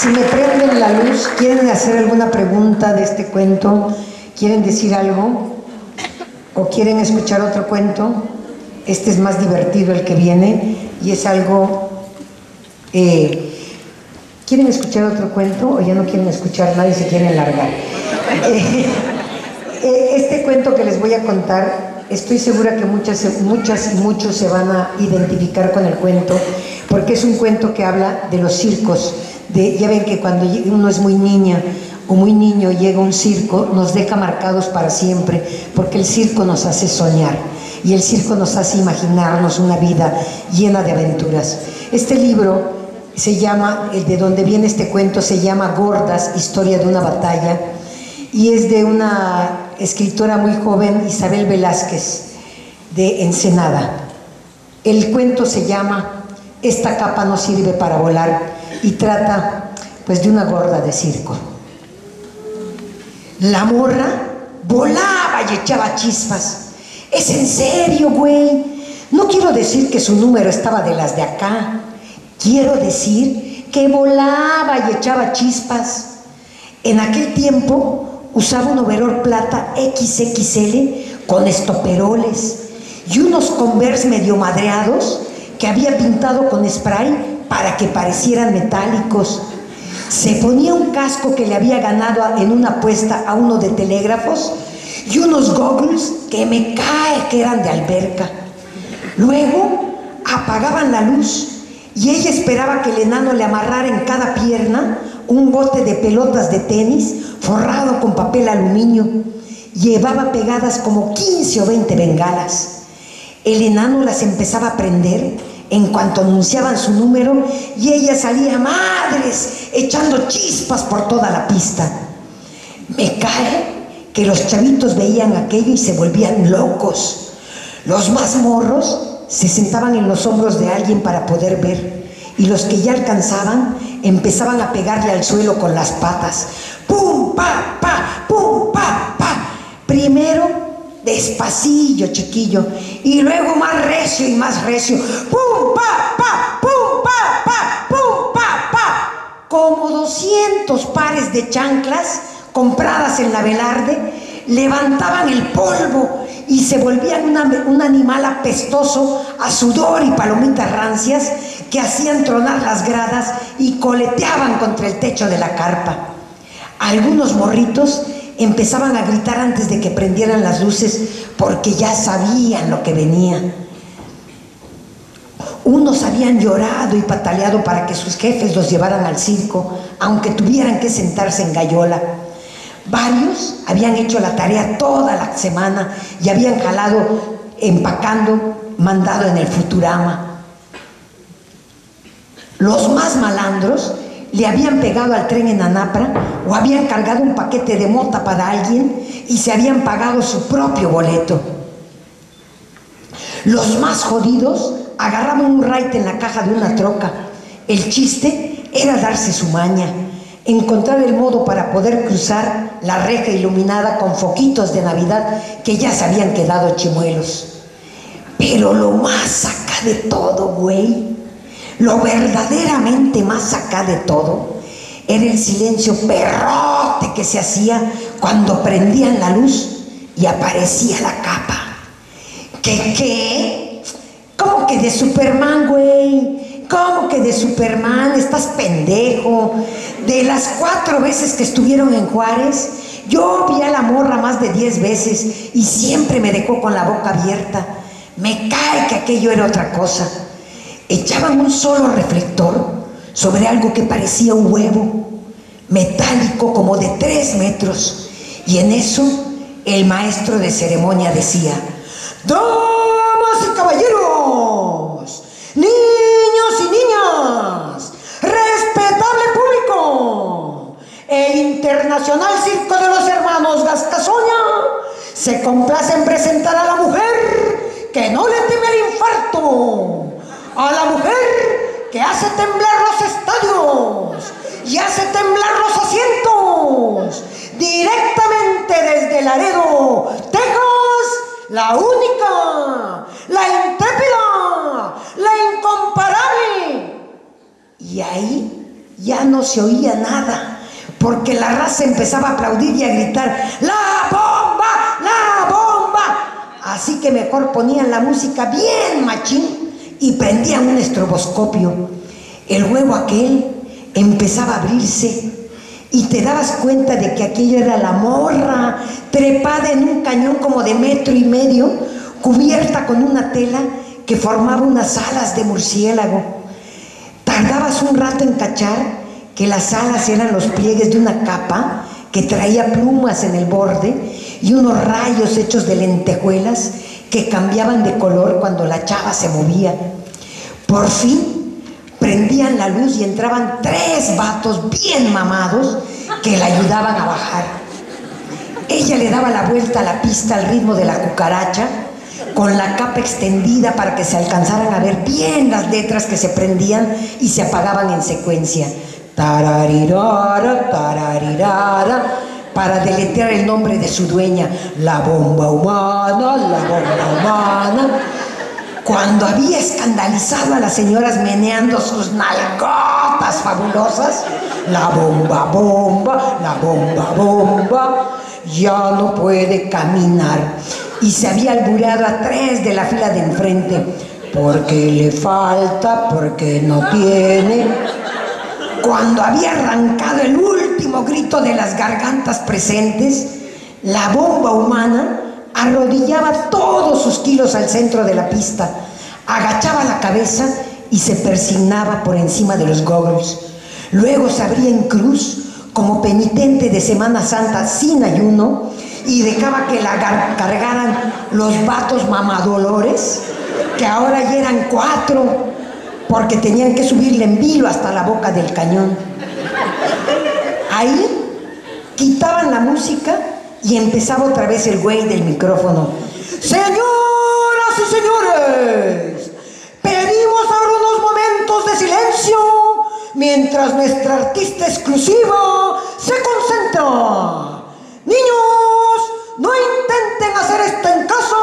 Si me prenden la luz, ¿quieren hacer alguna pregunta de este cuento? ¿Quieren decir algo? ¿O quieren escuchar otro cuento? Este es más divertido el que viene y es algo... ¿Quieren escuchar otro cuento o ya no quieren escuchar nada y se quieren largar? Este cuento que les voy a contar, estoy segura que muchas y muchos se van a identificar con el cuento, porque es un cuento que habla de los circos. Ya ven que cuando uno es muy niña o muy niño llega a un circo, nos deja marcados para siempre, porque el circo nos hace soñar y el circo nos hace imaginarnos una vida llena de aventuras. Este libro se llama, el de donde viene este cuento, se llama Gordas, historia de una batalla, y es de una escritora muy joven, Isabel Velázquez, de Ensenada. El cuento se llama Esta capa no sirve para volar y trata pues de una gorda de circo. La morra volaba y echaba chispas. ¿Es en serio, güey? No quiero decir que su número estaba de las de acá. Quiero decir que volaba y echaba chispas. En aquel tiempo usaba un overol plata XXL con estoperoles y unos Converse medio madreados que había pintado con spray para que parecieran metálicos. Se ponía un casco que le había ganado en una apuesta a uno de telégrafos y unos goggles que me cae que eran de alberca. Luego apagaban la luz y ella esperaba que el enano le amarrara en cada pierna un bote de pelotas de tenis forrado con papel aluminio. Llevaba pegadas como 15 o 20 bengalas. El enano las empezaba a prender en cuanto anunciaban su número y ella salía madres echando chispas por toda la pista. Me cae que los chavitos veían aquello y se volvían locos. Los más morros se sentaban en los hombros de alguien para poder ver, y los que ya alcanzaban empezaban a pegarle al suelo con las patas. ¡Pum, pa, pa! ¡Pum, pa, pa! Primero despacillo, chiquillo, y luego más recio y más recio. ¡Pum, pa, pa! ¡Pum, pa, pa! ¡Pum, pa, pa! Como 200 pares de chanclas compradas en la Velarde levantaban el polvo y se volvían un animal apestoso a sudor y palomitas rancias que hacían tronar las gradas y coleteaban contra el techo de la carpa. Algunos morritos empezaban a gritar antes de que prendieran las luces porque ya sabían lo que venía. Unos habían llorado y pataleado para que sus jefes los llevaran al circo, aunque tuvieran que sentarse en gallola. Varios habían hecho la tarea toda la semana y habían jalado empacando mandado en el Futurama. Los más malandros le habían pegado al tren en Anapra o habían cargado un paquete de mota para alguien y se habían pagado su propio boleto. Los más jodidos agarraban un raite en la caja de una troca. El chiste era darse su maña, encontrar el modo para poder cruzar la reja iluminada con foquitos de Navidad que ya se habían quedado chimuelos. Pero lo más acá de todo, güey, lo verdaderamente más acá de todo, era el silencio perrote que se hacía cuando prendían la luz y aparecía la capa. ¿Qué? ¿Cómo que de Superman, güey? ¿Cómo que de Superman? Estás pendejo. De las 4 veces que estuvieron en Juárez, yo vi a la morra más de 10 veces y siempre me dejó con la boca abierta. Me cae que aquello era otra cosa. Echaban un solo reflector sobre algo que parecía un huevo, metálico como de 3 metros, y en eso el maestro de ceremonia decía: ¡Damas y caballeros! ¡Niños y niñas! ¡Respetable público! El Internacional Circo de los Hermanos Gastasoña se complace en presentar a la mujer que no le teme al infarto, a la mujer que hace temblar los estadios y hace temblar los asientos, directamente desde Laredo, Texas, la única, la intrépida, la incomparable. Y ahí ya no se oía nada, porque la raza empezaba a aplaudir y a gritar: ¡La bomba! ¡La bomba! Así que mejor ponían la música bien machín y prendían un estroboscopio. El huevo aquel empezaba a abrirse y te dabas cuenta de que aquello era la morra trepada en un cañón como de 1,5 metros, cubierta con una tela que formaba unas alas de murciélago. Tardabas un rato en cachar que las alas eran los pliegues de una capa que traía plumas en el borde y unos rayos hechos de lentejuelas que cambiaban de color cuando la chava se movía. Por fin prendían la luz y entraban 3 vatos bien mamados que la ayudaban a bajar. Ella le daba la vuelta a la pista al ritmo de la cucaracha, con la capa extendida para que se alcanzaran a ver bien las letras que se prendían y se apagaban en secuencia. Tararirara, tararirara, para deletrear el nombre de su dueña: la bomba humana, la bomba humana. Cuando había escandalizado a las señoras meneando sus nalgotas fabulosas: la bomba bomba, la bomba bomba, ya no puede caminar. Y se había albureado a 3 de la fila de enfrente: porque le falta, porque no tiene. Cuando había arrancado el último grito de las gargantas presentes, la bomba humana arrodillaba todos sus kilos al centro de la pista, agachaba la cabeza y se persignaba por encima de los goggles. Luego se abría en cruz como penitente de Semana Santa sin ayuno y dejaba que la cargaran los vatos mamadolores, que ahora ya eran 4, porque tenían que subirle en vilo hasta la boca del cañón. Ahí quitaban la música y empezaba otra vez el güey del micrófono: señoras y señores, pedimos ahora unos momentos de silencio mientras nuestra artista exclusiva se concentra. Niños, no intenten hacer esto en casa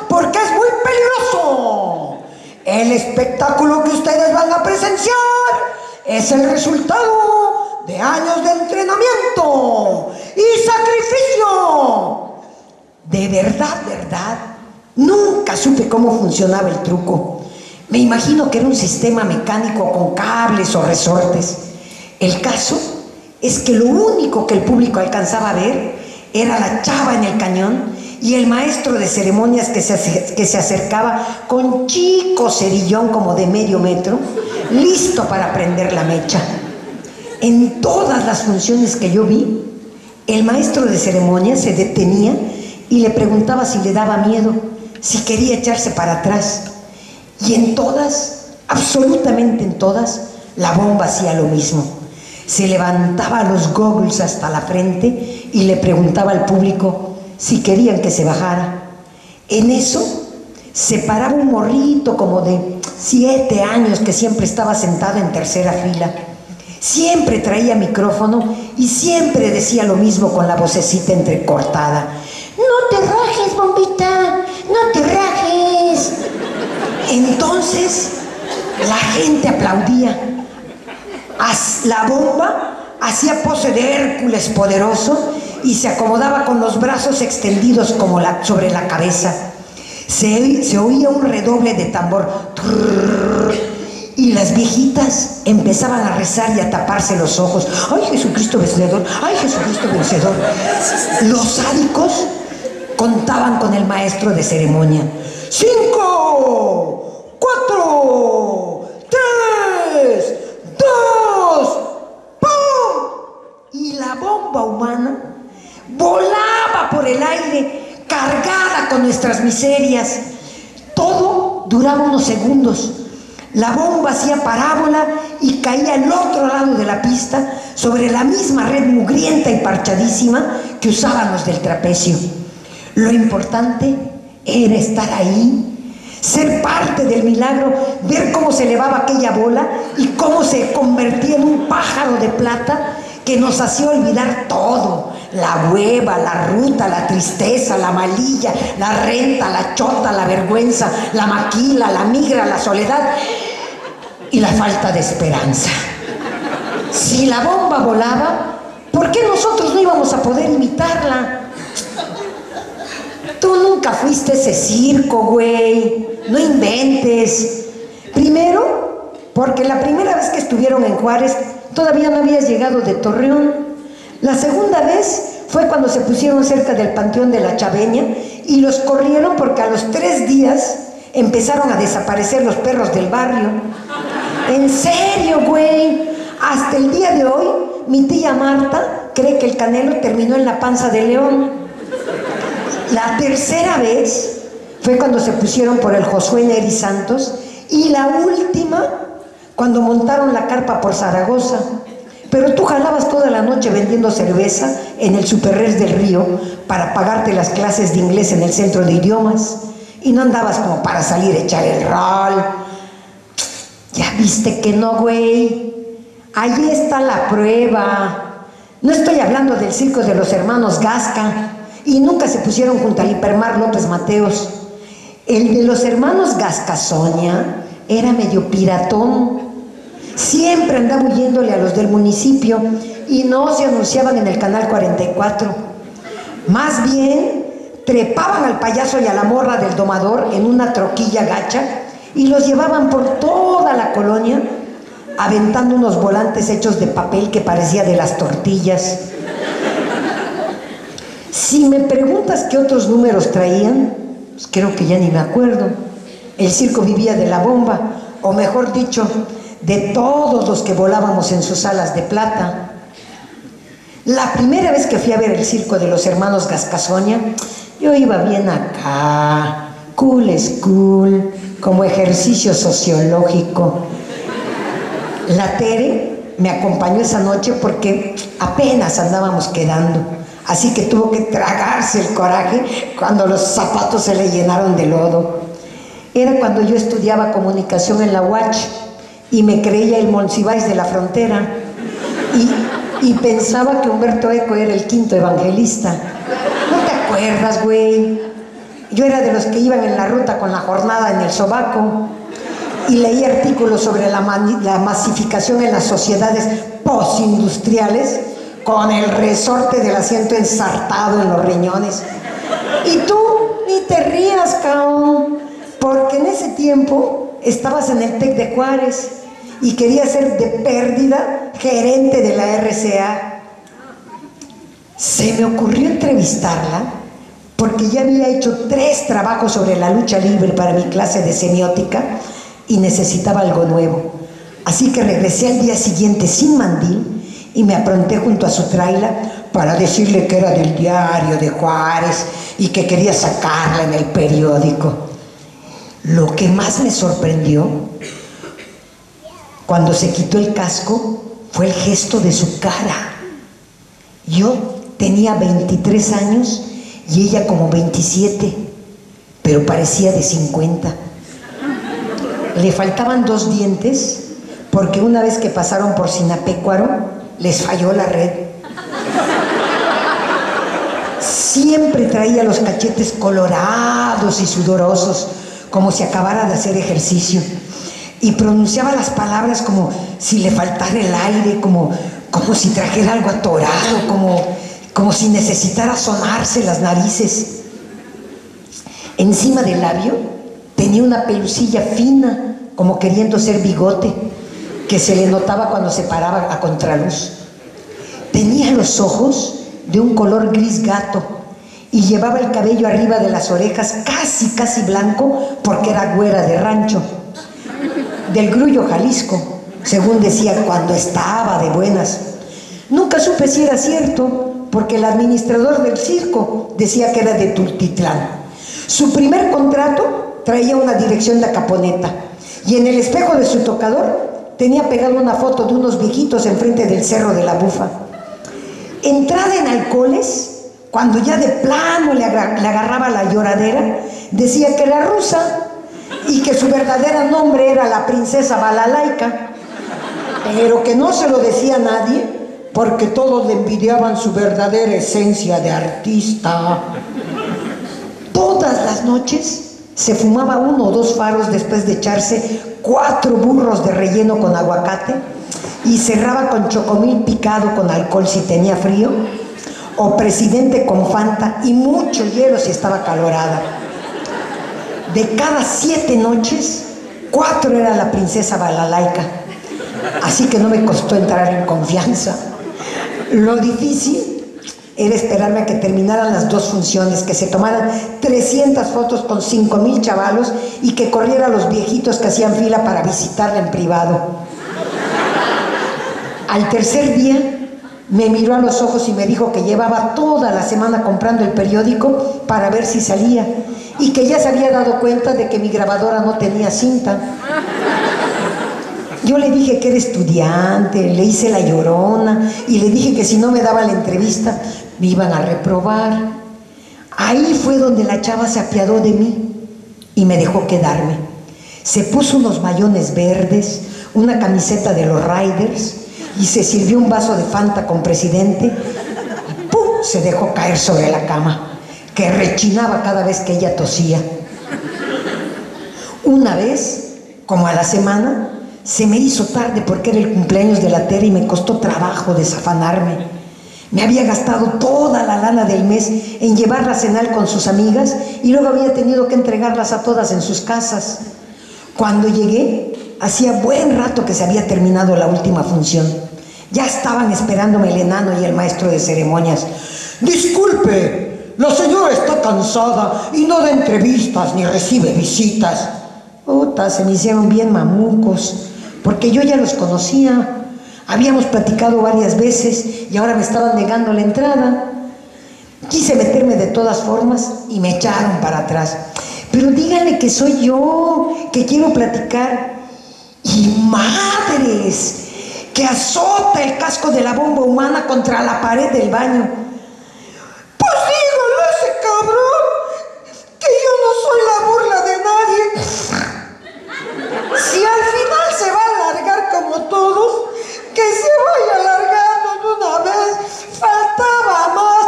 porque es muy peligroso. El espectáculo que ustedes van a presenciar es el resultado de años de entrenamiento y sacrificio. De verdad, nunca supe cómo funcionaba el truco. Me imagino que era un sistema mecánico con cables o resortes. El caso es que lo único que el público alcanzaba a ver era la chava en el cañón y el maestro de ceremonias que se acercaba con chico cerillón como de 0,5 metro, listo para prender la mecha. En todas las funciones que yo vi, el maestro de ceremonias se detenía y le preguntaba si le daba miedo, si quería echarse para atrás. Y en todas, absolutamente en todas, la bomba hacía lo mismo. Se levantaba los goggles hasta la frente y le preguntaba al público si querían que se bajara. En eso se paraba un morrito como de 7 años que siempre estaba sentado en tercera fila. Siempre traía micrófono y siempre decía lo mismo con la vocecita entrecortada: no te rajes, bombita, no te rajes. Entonces la gente aplaudía. La bomba hacía pose de Hércules poderoso y se acomodaba con los brazos extendidos como sobre la cabeza. Se oía un redoble de tambor. Y las viejitas empezaban a rezar y a taparse los ojos. ¡Ay, Jesucristo vencedor! ¡Ay, Jesucristo vencedor! Los sádicos contaban con el maestro de ceremonia: 5, 4, 3, 2, ¡pum! Y la bomba humana volaba por el aire cargada con nuestras miserias. Todo duraba unos segundos. La bomba hacía parábola y caía al otro lado de la pista sobre la misma red mugrienta y parchadísima que usaban los del trapecio. Lo importante era estar ahí, ser parte del milagro, ver cómo se elevaba aquella bola y cómo se convertía en un pájaro de plata que nos hacía olvidar todo: la hueva, la ruta, la tristeza, la malilla, la renta, la chota, la vergüenza, la maquila, la migra, la soledad y la falta de esperanza. Si la bomba volaba, ¿por qué nosotros no íbamos a poder imitarla? Tú nunca fuiste a ese circo, güey. No inventes. Primero, porque la primera vez que estuvieron en Juárez todavía no habías llegado de Torreón. La segunda vez fue cuando se pusieron cerca del Panteón de la Chaveña y los corrieron porque a los 3 días empezaron a desaparecer los perros del barrio. En serio, güey. Hasta el día de hoy, mi tía Marta cree que el Canelo terminó en la panza de león. La tercera vez fue cuando se pusieron por el Josué Neri Santos y la última cuando montaron la carpa por Zaragoza. Pero tú jalabas toda la noche vendiendo cerveza en el Superres del Río para pagarte las clases de inglés en el centro de idiomas y no andabas como para salir a echar el rol. Ya viste que no, güey. Ahí está la prueba. No estoy hablando del circo de los hermanos Gasca y nunca se pusieron junto al Hipermar López Mateos. El de los hermanos Gascasoña era medio piratón. Siempre andaba huyéndole a los del municipio y no se anunciaban en el canal 44. Más bien, trepaban al payaso y a la morra del domador en una troquilla gacha y los llevaban por toda la colonia aventando unos volantes hechos de papel que parecía de las tortillas. Si me preguntas qué otros números traían, pues creo que ya ni me acuerdo. El circo vivía de la bomba, o mejor dicho, de todos los que volábamos en sus alas de plata. La primera vez que fui a ver el circo de los hermanos Gascasoña, yo iba bien acá, cool school, como ejercicio sociológico. La Tere me acompañó esa noche porque apenas andábamos quedando, así que tuvo que tragarse el coraje cuando los zapatos se le llenaron de lodo. Era cuando yo estudiaba comunicación en la UACH y me creía el Monsiváis de la frontera y pensaba que Humberto Eco era el quinto evangelista. ¿No te acuerdas, güey? Yo era de los que iban en la ruta con la jornada en el sobaco y leí artículos sobre la masificación en las sociedades postindustriales con el resorte del asiento ensartado en los riñones. Y tú ni te rías, cabrón, porque en ese tiempo estabas en el TEC de Juárez y querías ser de pérdida gerente de la RCA. Se me ocurrió entrevistarla porque ya había hecho 3 trabajos sobre la lucha libre para mi clase de semiótica y necesitaba algo nuevo. Así que regresé al día siguiente sin mandil y me apronté junto a su tráiler para decirle que era del diario de Juárez y que quería sacarla en el periódico. Lo que más me sorprendió cuando se quitó el casco fue el gesto de su cara. Yo tenía 23 años y ella como 27, pero parecía de 50. Le faltaban 2 dientes porque una vez que pasaron por Sinapecuaro les falló la red. Siempre traía los cachetes colorados y sudorosos, como si acabara de hacer ejercicio, y pronunciaba las palabras como si le faltara el aire, como si trajera algo atorado, como si necesitara sonarse las narices. Encima del labio tenía una pelucilla fina, como queriendo ser bigote, que se le notaba cuando se paraba a contraluz. Tenía los ojos de un color gris gato y llevaba el cabello arriba de las orejas casi blanco porque era güera de rancho, del Grullo, Jalisco, según decía cuando estaba de buenas. Nunca supe si era cierto porque el administrador del circo decía que era de Tultitlán. Su primer contrato traía una dirección de Acaponeta y en el espejo de su tocador tenía pegada una foto de unos viejitos enfrente del Cerro de la Bufa. Entrada en alcoholes, cuando ya de plano le agarraba la lloradera, decía que era rusa y que su verdadero nombre era la princesa Balalaika, pero que no se lo decía a nadie porque todos le envidiaban su verdadera esencia de artista. Todas las noches se fumaba 1 o 2 faros después de echarse 4 burros de relleno con aguacate y cerraba con chocomil picado con alcohol si tenía frío, o presidente con Fanta y mucho hielo si estaba calorada. De cada 7 noches, 4 era la princesa Balalaika, así que no me costó entrar en confianza. Lo difícil era esperarme a que terminaran las 2 funciones, que se tomaran 300 fotos con 5,000 chavalos y que corriera a los viejitos que hacían fila para visitarla en privado. Al tercer día me miró a los ojos y me dijo que llevaba toda la semana comprando el periódico para ver si salía y que ya se había dado cuenta de que mi grabadora no tenía cinta. Yo le dije que era estudiante, le hice la llorona y le dije que si no me daba la entrevista me iban a reprobar. Ahí fue donde la chava se apiadó de mí y me dejó quedarme. Se puso unos mayones verdes, una camiseta de los Riders y se sirvió un vaso de Fanta con presidente y ¡pum! Se dejó caer sobre la cama, que rechinaba cada vez que ella tosía. Una vez, como a la semana, se me hizo tarde porque era el cumpleaños de la Tere y me costó trabajo desafanarme. Me había gastado toda la lana del mes en llevarla a cenar con sus amigas y luego había tenido que entregarlas a todas en sus casas. Cuando llegué, hacía buen rato que se había terminado la última función. Ya estaban esperándome el enano y el maestro de ceremonias. Disculpe, la señora está cansada y no da entrevistas ni recibe visitas. Puta, se me hicieron bien mamucos, porque yo ya los conocía. Habíamos platicado varias veces y ahora me estaban negando la entrada. Quise meterme de todas formas y me echaron para atrás. Pero díganle que soy yo, que quiero platicar. Y madres, que azota el casco de la bomba humana contra la pared del baño. Pues dígale a ese cabrón que yo no soy la burla de nadie. Si al final se va a largar como todos, que se vaya alargando de una vez. Faltaba más.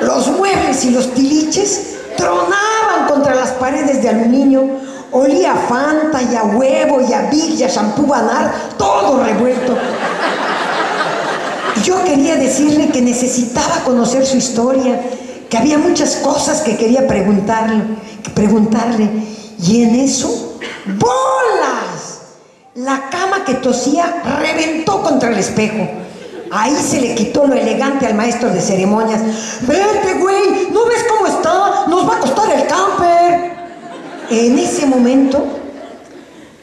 Los muebles y los tiliches tronaban contra las paredes de aluminio. Olía a Fanta y a huevo y a Big y a shampoo Banar, todo revuelto. Yo quería decirle que necesitaba conocer su historia, que había muchas cosas que quería preguntarle. Y en eso, ¡bolas! La cama que tosía reventó contra el espejo. Ahí se le quitó lo elegante al maestro de ceremonias. Vete, güey, ¿no ves cómo está? Nos va a costar el camper. En ese momento,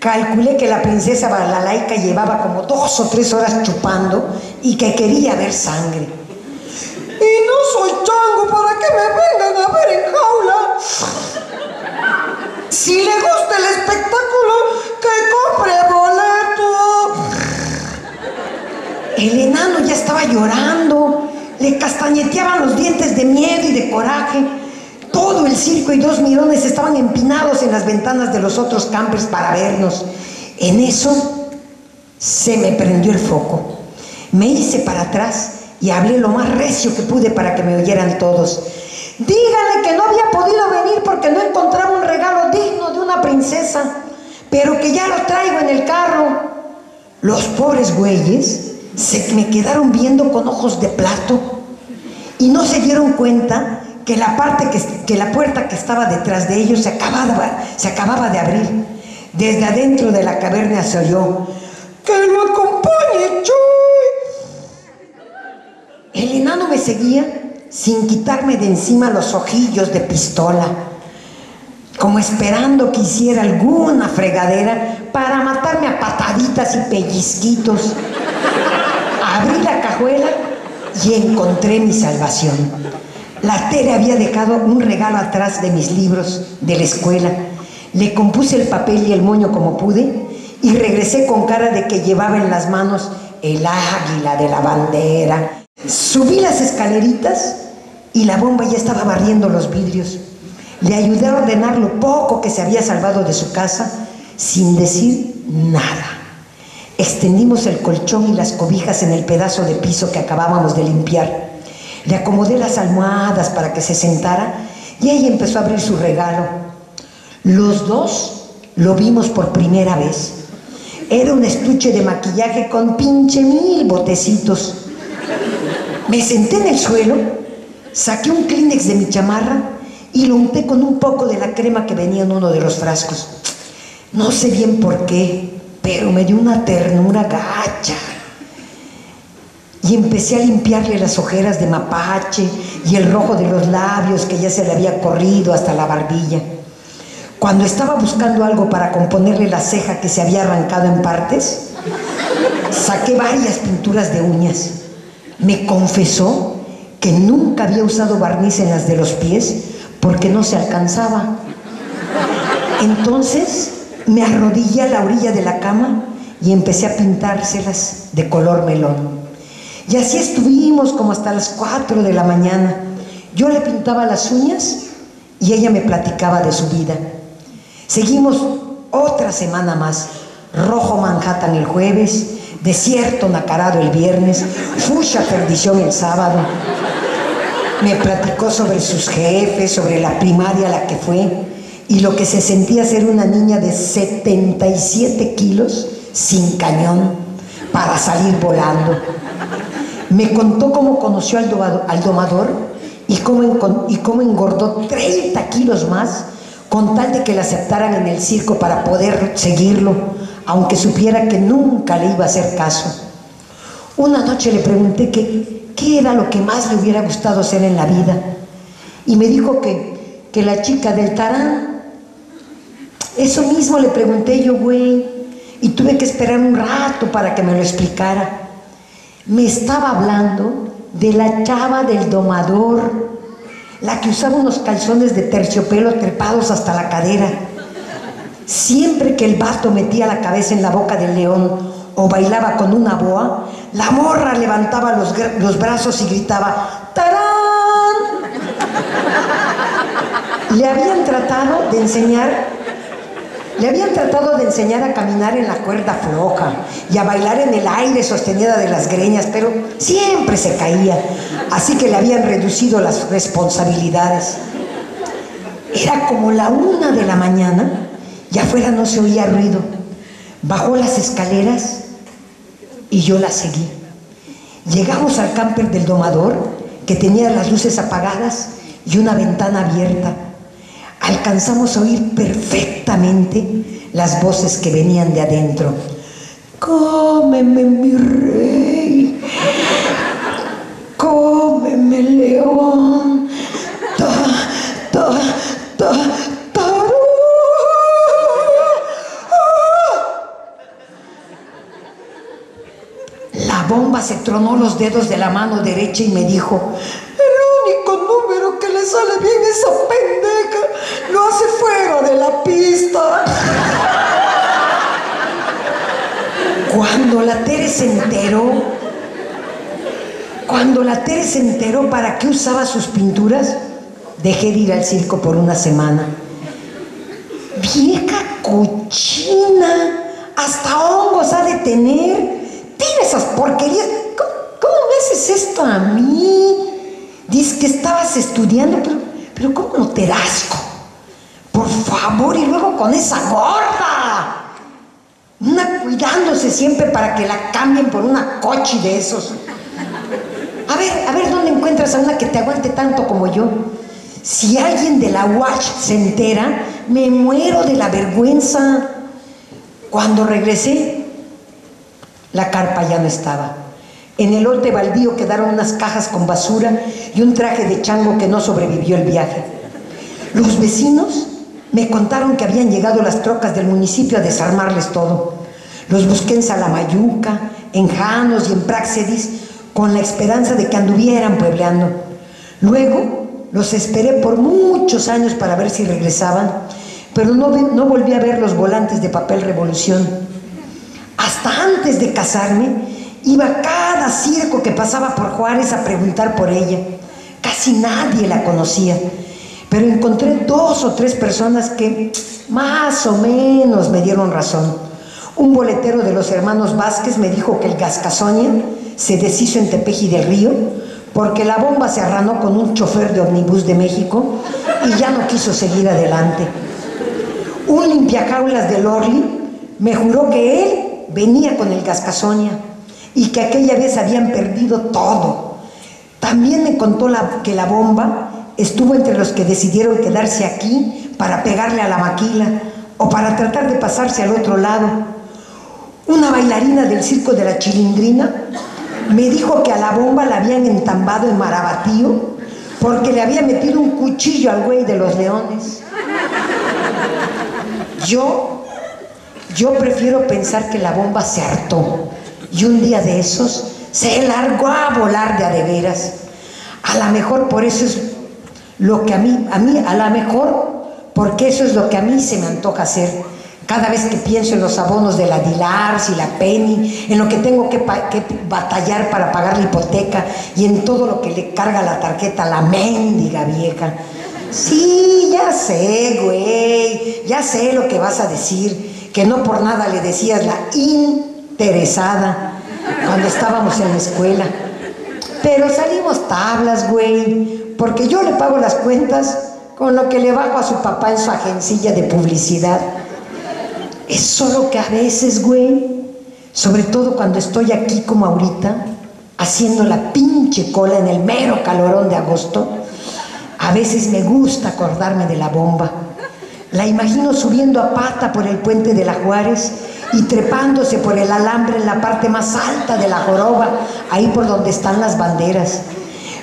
calculé que la princesa Balalaika llevaba como 2 o 3 horas chupando y que quería ver sangre. Y no soy chango para que me vengan a ver en jaula. Si le gusta el espectáculo, que compre boleto. El enano ya estaba llorando, le castañeteaban los dientes de miedo y de coraje. Todo el circo y 2 mirones estaban empinados en las ventanas de los otros campers para vernos. En eso se me prendió el foco. Me hice para atrás y hablé lo más recio que pude para que me oyeran todos. Díganle que no había podido venir porque no encontraba un regalo digno de una princesa, pero que ya lo traigo en el carro. Los pobres güeyes se me quedaron viendo con ojos de plato y no se dieron cuenta que la puerta que estaba detrás de ellos se acababa de abrir. Desde adentro de la caverna se oyó: ¡que lo acompañe, Chuy! El enano me seguía sin quitarme de encima los ojillos de pistola, como esperando que hiciera alguna fregadera para matarme a pataditas y pellizquitos. Abrí la cajuela y encontré mi salvación. La Tere había dejado un regalo atrás de mis libros de la escuela. Le compuse el papel y el moño como pude y regresé con cara de que llevaba en las manos el águila de la bandera. Subí las escaleritas y la bomba ya estaba barriendo los vidrios. Le ayudé a ordenar lo poco que se había salvado de su casa sin decir nada. Extendimos el colchón y las cobijas en el pedazo de piso que acabábamos de limpiar. Le acomodé las almohadas para que se sentara y ella empezó a abrir su regalo. Los dos lo vimos por primera vez. Era un estuche de maquillaje con pinche 1000 botecitos. Me senté en el suelo, saqué un Kleenex de mi chamarra y lo unté con un poco de la crema que venía en uno de los frascos. No sé bien por qué, pero me dio una ternura gacha. Y empecé a limpiarle las ojeras de mapache y el rojo de los labios que ya se le había corrido hasta la barbilla. Cuando estaba buscando algo para componerle la ceja que se había arrancado en partes, saqué varias pinturas de uñas. Me confesó que nunca había usado barniz en las de los pies porque no se alcanzaba. Entonces me arrodillé a la orilla de la cama y empecé a pintárselas de color melón. Y así estuvimos como hasta las 4 de la mañana. Yo le pintaba las uñas y ella me platicaba de su vida. Seguimos otra semana más. Rojo Manhattan el jueves, desierto nacarado el viernes, fucsia perdición el sábado. Me platicó sobre sus jefes, sobre la primaria a la que fue y lo que se sentía ser una niña de 77 kilos sin cañón para salir volando. Me contó cómo conoció al domador y cómo engordó 30 kilos más con tal de que la aceptaran en el circo para poder seguirlo, aunque supiera que nunca le iba a hacer caso. Una noche le pregunté qué era lo que más le hubiera gustado hacer en la vida y me dijo que la chica del Tarán. Eso mismo le pregunté yo, güey, y tuve que esperar un rato para que me lo explicara. Me estaba hablando de la chava del domador, la que usaba unos calzones de terciopelo trepados hasta la cadera. Siempre que el vato metía la cabeza en la boca del león o bailaba con una boa, la morra levantaba los brazos y gritaba ¡tarán! Le habían tratado de enseñar a caminar en la cuerda floja y a bailar en el aire sostenida de las greñas, pero siempre se caía, así que le habían reducido las responsabilidades. Era como la 1 de la mañana y afuera no se oía ruido. Bajó las escaleras y yo la seguí. Llegamos al camper del domador, que tenía las luces apagadas y una ventana abierta. Alcanzamos a oír perfectamente las voces que venían de adentro. ¡Cómeme, mi rey! ¡Cómeme, león! La bomba se tronó los dedos de la mano derecha y me dijo: El único número que le sale bien a esa pendeja lo hace fuera de la pista. Cuando la Tere se enteró para qué usaba sus pinturas, dejé de ir al circo por una semana. Vieja cochina, hasta hongos ha de tener. Tira esas porquerías. ¿Cómo me haces esto a mí? Dices que estabas estudiando, pero ¿cómo no te da asco? Por favor, y luego con esa gorda. Una cuidándose siempre para que la cambien por una cochi de esos. A ver, ¿dónde encuentras a una que te aguante tanto como yo? Si alguien de la UACH se entera, me muero de la vergüenza. Cuando regresé, la carpa ya no estaba. En el lote baldío quedaron unas cajas con basura y un traje de chango que no sobrevivió el viaje. Los vecinos me contaron que habían llegado las trocas del municipio a desarmarles todo. Los busqué en Salamayuca, en Janos y en Praxedis, con la esperanza de que anduvieran puebleando. Luego los esperé por muchos años para ver si regresaban, pero no volví a ver los volantes de papel Revolución. Hasta antes de casarme, iba a cada circo que pasaba por Juárez a preguntar por ella. Casi nadie la conocía, pero encontré 2 o 3 personas que más o menos me dieron razón. Un boletero de los hermanos Vázquez me dijo que el Gascasonia se deshizo en Tepeji del Río porque la bomba se arranó con un chofer de ómnibus de México y ya no quiso seguir adelante. Un limpiajaulas del Orly me juró que él venía con el Gascasonia y que aquella vez habían perdido todo. También me contó que la bomba estuvo entre los que decidieron quedarse aquí para pegarle a la maquila o para tratar de pasarse al otro lado. Una bailarina del circo de la Chilindrina me dijo que a la bomba la habían entambado en Marabatío porque le había metido un cuchillo al güey de los leones. Yo prefiero pensar que la bomba se hartó y un día de esos se largó a volar de a de veras. A lo mejor por eso es lo que a mí, a lo mejor porque eso es lo que a mí se me antoja hacer. Cada vez que pienso en los abonos de la Dilars y la Penny, en lo que tengo que batallar para pagar la hipoteca y en todo lo que le carga la tarjeta a la mendiga vieja. Sí, ya sé, güey, ya sé lo que vas a decir, que no por nada le decías la interesada cuando estábamos en la escuela. Pero salimos tablas, güey, porque yo le pago las cuentas con lo que le bajo a su papá en su agencilla de publicidad. Es solo que a veces, güey, sobre todo cuando estoy aquí como ahorita, haciendo la pinche cola en el mero calorón de agosto, a veces me gusta acordarme de la bomba. La imagino subiendo a pata por el puente de la Juárez y trepándose por el alambre en la parte más alta de la joroba, ahí por donde están las banderas.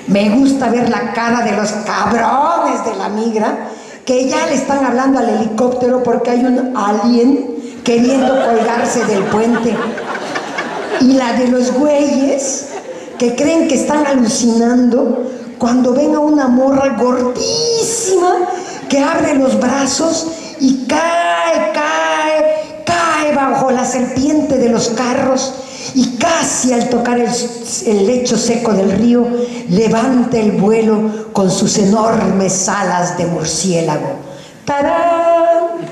Me gusta ver la cara de los cabrones de la migra que ya le están hablando al helicóptero porque hay un alien queriendo colgarse del puente. Y la de los güeyes que creen que están alucinando cuando ven a una morra gordísima que abre los brazos y cae bajo la serpiente de los carros y casi al tocar el lecho seco del río levanta el vuelo con sus enormes alas de murciélago. ¡Tarán!